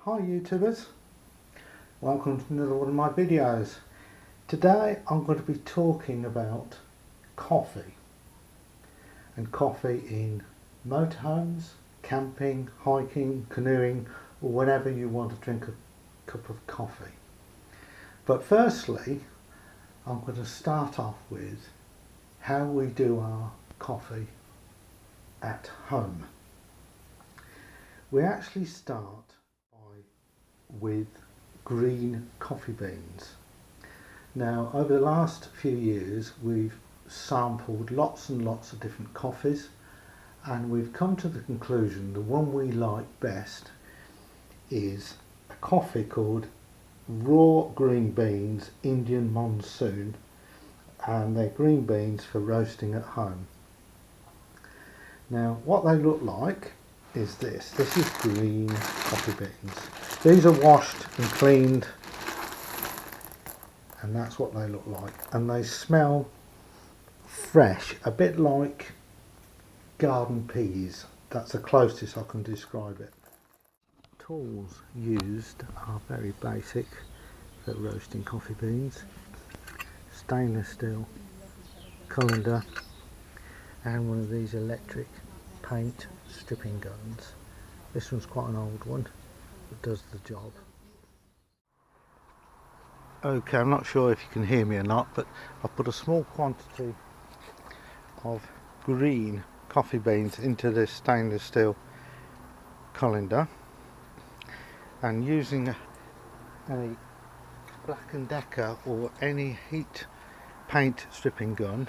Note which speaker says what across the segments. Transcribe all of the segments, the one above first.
Speaker 1: Hi YouTubers, welcome to another one of my videos. Today I'm going to be talking about coffee, and coffee in motorhomes, camping, hiking, canoeing, or whenever you want to drink a cup of coffee. But firstly, I'm going to start off with how we do our coffee at home. We actually start with green coffee beans. Now, over the last few years we've sampled lots and lots of different coffees, and we've come to the conclusion the one we like best is a coffee called Raw Green Beans Indian Monsoon, and they're green beans for roasting at home. Now, what they look like is this is green coffee beans. These are washed and cleaned, and that's what they look like, and they smell fresh, a bit like garden peas. That's the closest I can describe it. Tools used are very basic for roasting coffee beans: stainless steel colander and one of these electric paint stripping guns. This one's quite an old one, but does the job. Okay, I'm not sure if you can hear me or not, but I've put a small quantity of green coffee beans into this stainless steel colander, and using a Black & Decker or any heat paint stripping gun,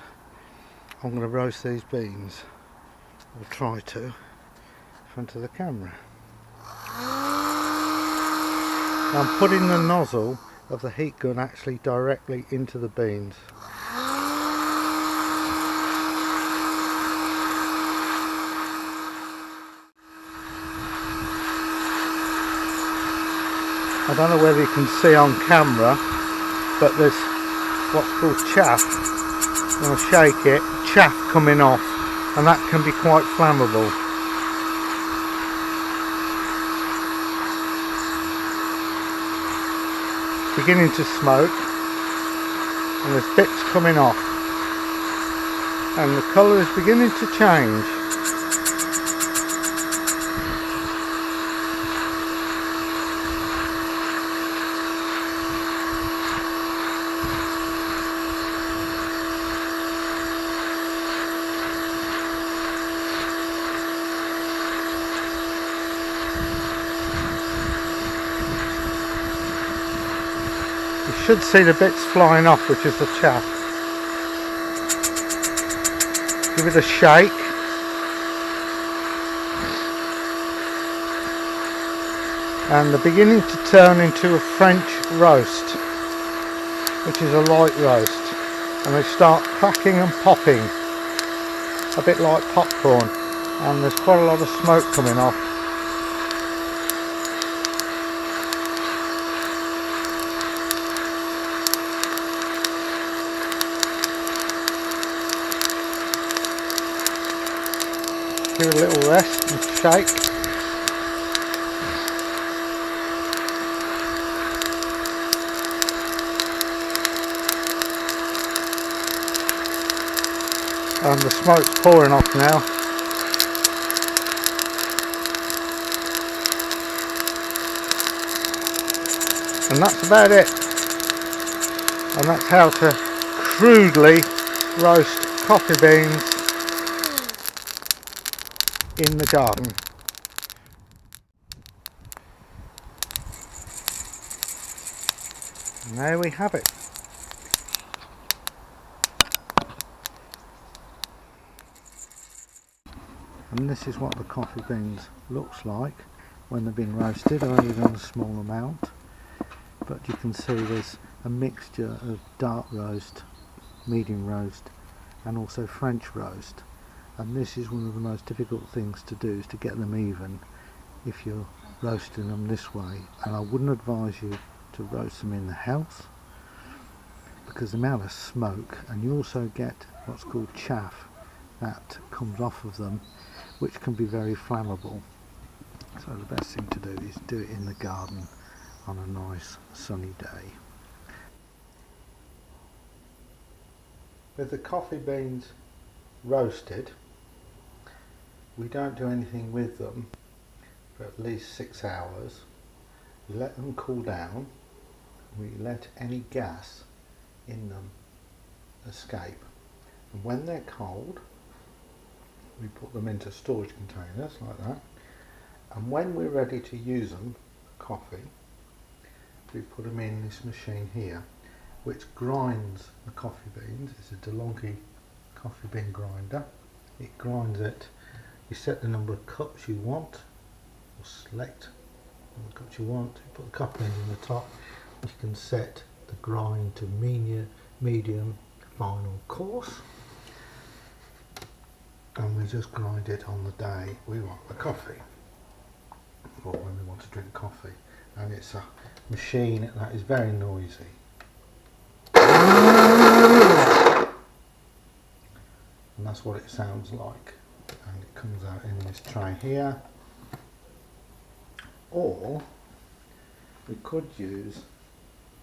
Speaker 1: I'm going to roast these beans, or try to, in front of the camera. I'm putting the nozzle of the heat gun actually directly into the beans. I don't know whether you can see on camera, but there's what's called chaff. When I shake it, chaff coming off, and that can be quite flammable. Beginning to smoke, and there's bits coming off, and the colour is beginning to change. You should see the bits flying off, which is the chaff. Give it a shake. And they're beginning to turn into a French roast, which is a light roast. And they start cracking and popping, a bit like popcorn. And there's quite a lot of smoke coming off. Give it a little rest and shake. And the smoke's pouring off now. And that's about it. And that's how to crudely roast coffee beans in the garden. And there we have it. And this is what the coffee beans looks like when they've been roasted, or even a small amount. But you can see there's a mixture of dark roast, medium roast, and also French roast. And this is one of the most difficult things to do, is to get them even if you're roasting them this way. And I wouldn't advise you to roast them in the house, because the amount of smoke, and you also get what's called chaff that comes off of them, which can be very flammable. So the best thing to do is do it in the garden on a nice sunny day. With the coffee beans roasted, we don't do anything with them for at least 6 hours. We let them cool down. We let any gas in them escape, and when they're cold we put them into storage containers like that, and when we're ready to use them, coffee, we put them in this machine here which grinds the coffee beans. It's a DeLonghi coffee bean grinder. It grinds it. You set the number of cups you want, or select the number of cups you want. You put the coffee beans in the top. You can set the grind to medium, final, coarse, and we just grind it on the day we want the coffee, or when we want to drink coffee. And it's a machine that is very noisy. And that's what it sounds like, and it comes out in this tray here. Or we could use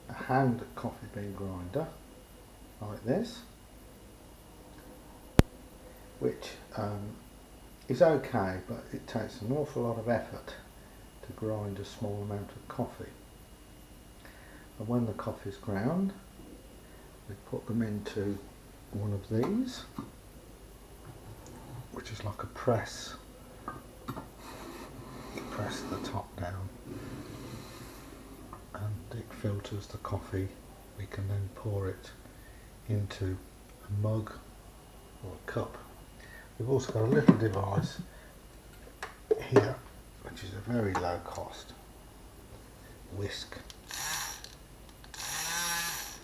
Speaker 1: a hand coffee bean grinder like this, which is okay, but it takes an awful lot of effort to grind a small amount of coffee. And when the coffee is ground, we put them into one of these, which is like a press. You press the top down and it filters the coffee. We can then pour it into a mug or a cup. We've also got a little device here which is a very low cost whisk,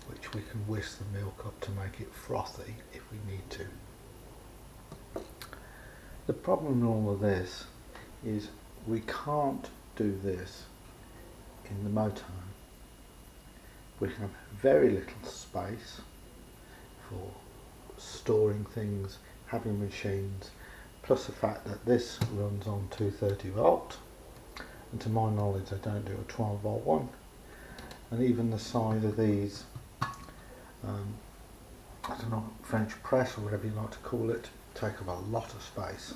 Speaker 1: which we can whisk the milk up to make it frothy if we need to. The problem in all of this is we can't do this in the motorhome. We have very little space for storing things, having machines, plus the fact that this runs on 230 volt, and to my knowledge I don't do a 12 volt one, and even the size of these, I don't know, French press or whatever you like to call it, take up a lot of space.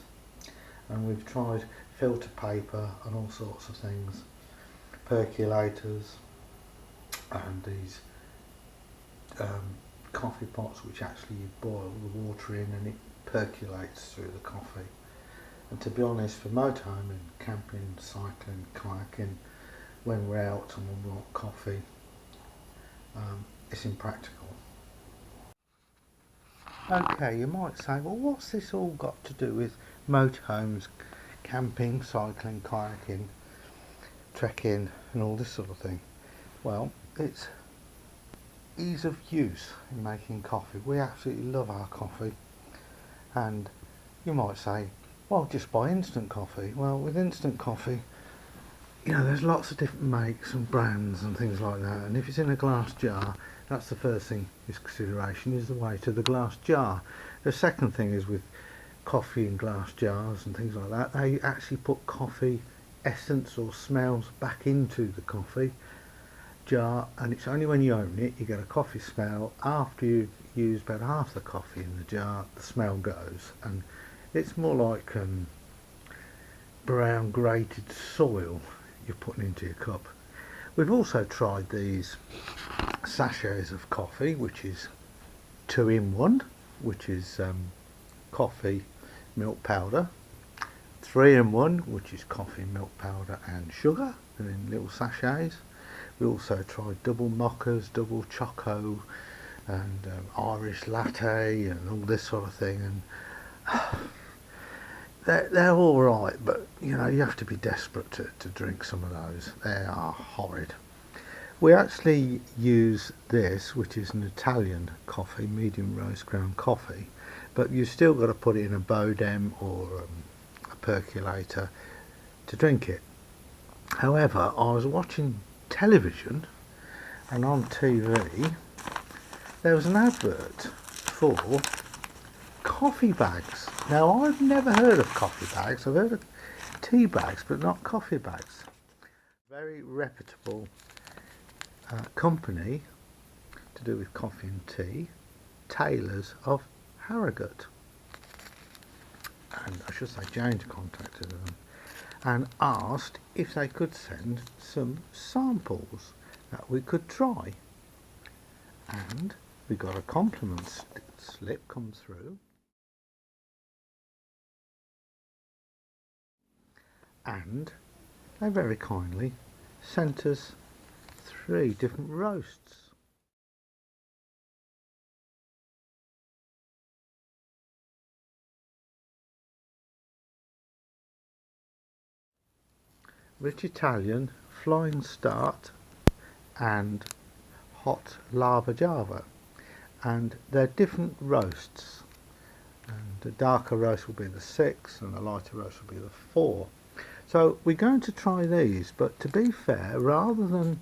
Speaker 1: And we've tried filter paper and all sorts of things, percolators, and these coffee pots which actually you boil the water in and it percolates through the coffee. And to be honest, for motorhoming, camping, cycling, kayaking, when we're out and when we want coffee, it's impractical. Okay, you might say, well, what's this all got to do with motorhomes, camping, cycling, kayaking, trekking and all this sort of thing? Well, it's ease of use in making coffee. We absolutely love our coffee, and you might say, well, just buy instant coffee. Well, with instant coffee, you know, there's lots of different makes and brands and things like that, and if it's in a glass jar, that's the first thing is consideration, is the weight of the glass jar. The second thing is with coffee in glass jars and things like that, they actually put coffee essence or smells back into the coffee jar, and it's only when you open it you get a coffee smell. After you've used about half the coffee in the jar, the smell goes, and it's more like brown grated soil you're putting into your cup. We've also tried these sachets of coffee, which is 2-in-1, which is coffee, milk powder, 3-in-1, which is coffee, milk powder and sugar, and in little sachets. We also tried double mochas, double choco, and Irish latte and all this sort of thing, and they're all right, but you know, you have to be desperate to drink some of those. They are horrid. We actually use this, which is an Italian coffee, medium roast ground coffee, but you've still got to put it in a Bodem or a percolator to drink it. However, I was watching television, and on TV there was an advert for coffee bags. Now, I've never heard of coffee bags. I've heard of tea bags, but not coffee bags. Very reputable company to do with coffee and tea, Taylors of Harrogate. And I should say James contacted them and asked if they could send some samples that we could try. And we got a compliment slip come through. And they very kindly sent us 3 different roasts. Rich Italian, Flying Start and Hot Lava Java, and they're different roasts, and the darker roast will be the 6 and the lighter roast will be the 4. So we're going to try these, but to be fair, rather than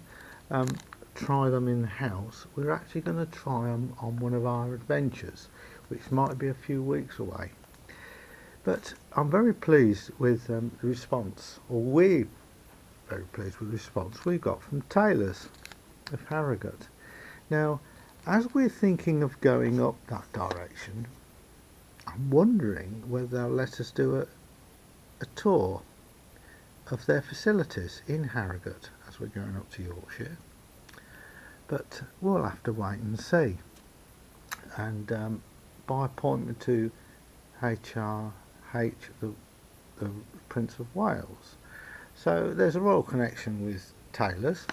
Speaker 1: try them in the house, we're actually going to try them on one of our adventures, which might be a few weeks away. But I'm very pleased with the response, or we're very pleased with the response we got from Taylors of Harrogate. Now, as we're thinking of going up that direction, I'm wondering whether they'll let us do a tour of their facilities in Harrogate as we're going up to Yorkshire. But we'll have to wait and see. And by appointment to HRH, the Prince of Wales. So there's a royal connection with Taylors.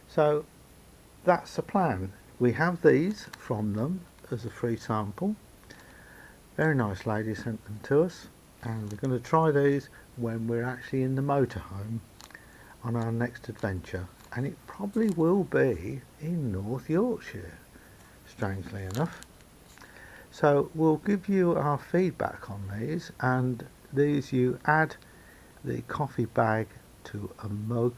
Speaker 1: So that's the plan. We have these from them as a free sample. Very nice lady sent them to us, and we're going to try these when we're actually in the motorhome on our next adventure, and it probably will be in North Yorkshire, strangely enough. So we'll give you our feedback on these, and these you add the coffee bag to a mug,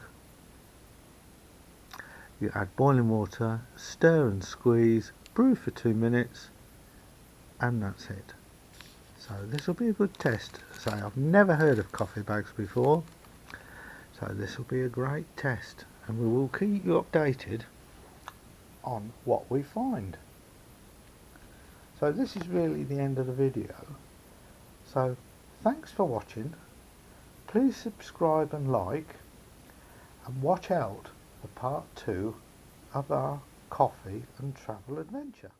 Speaker 1: you add boiling water, stir and squeeze, brew for 2 minutes, and that's it. So this will be a good test. So I've never heard of coffee bags before, so this will be a great test, and we will keep you updated on what we find. So this is really the end of the video. So thanks for watching. Please subscribe and like, and watch out for part 2 of our coffee and travel adventure.